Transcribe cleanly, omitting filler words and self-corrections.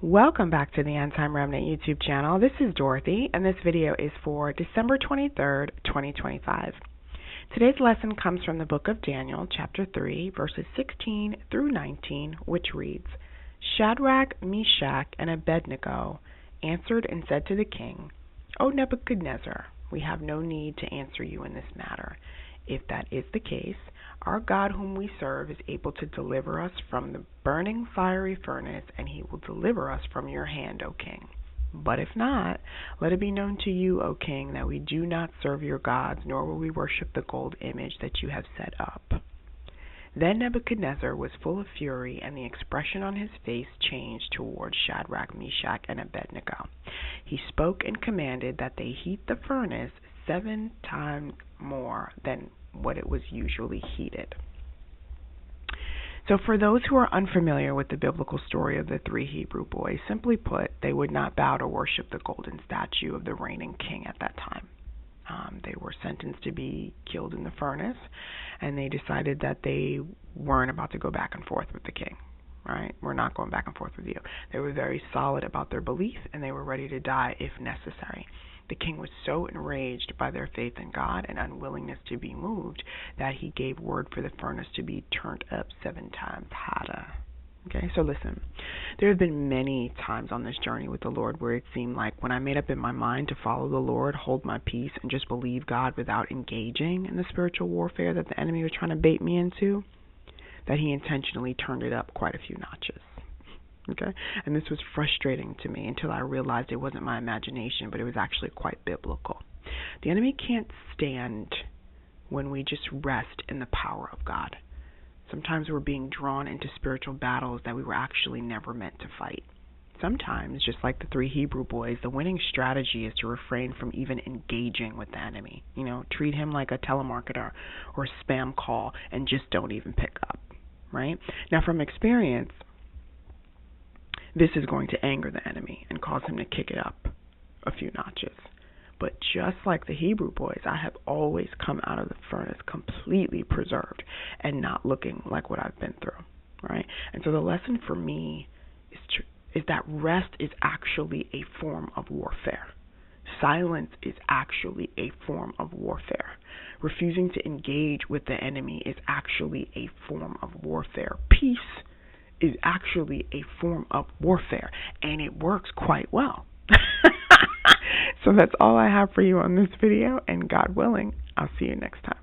Welcome back to the End Time Remnant YouTube channel. This is Dorothy, and this video is for December 23rd, 2025. Today's lesson comes from the book of Daniel, chapter 3, verses 16 through 19, which reads, Shadrach, Meshach, and Abednego answered and said to the king, O Nebuchadnezzar, we have no need to answer you in this matter. If that is the case, our God whom we serve is able to deliver us from the burning fiery furnace, and he will deliver us from your hand, O king. But if not, let it be known to you, O king, that we do not serve your gods, nor will we worship the gold image that you have set up. Then Nebuchadnezzar was full of fury, and the expression on his face changed toward Shadrach, Meshach, and Abednego. He spoke and commanded that they heat the furnace 7 times more than what it was usually heated. So for those who are unfamiliar with the biblical story of the 3 Hebrew boys, simply put, they would not bow to worship the golden statue of the reigning king at that time. They were sentenced to be killed in the furnace, and they decided that they weren't about to go back and forth with the king. Right? We're not going back and forth with you. They were very solid about their belief, and they were ready to die if necessary. The king was so enraged by their faith in God and unwillingness to be moved that he gave word for the furnace to be turned up 7 times hotter. Okay, so listen, there have been many times on this journey with the Lord where it seemed like when I made up in my mind to follow the Lord, hold my peace, and just believe God without engaging in the spiritual warfare that the enemy was trying to bait me into, that he intentionally turned it up quite a few notches. Okay, and this was frustrating to me until I realized it wasn't my imagination, but it was actually quite biblical. The enemy can't stand when we just rest in the power of God. Sometimes we're being drawn into spiritual battles that we were actually never meant to fight. Sometimes, just like the 3 Hebrew boys, the winning strategy is to refrain from even engaging with the enemy. Treat him like a telemarketer or a spam call and just don't even pick up, right? Now, from experience, this is going to anger the enemy and cause him to kick it up a few notches. But just like the Hebrew boys, I have always come out of the furnace completely preserved and not looking like what I've been through, right? And so the lesson for me is that rest is actually a form of warfare. Silence is actually a form of warfare. Refusing to engage with the enemy is actually a form of warfare. Peace is actually a form of warfare, and it works quite well. So that's all I have for you on this video, and God willing, I'll see you next time.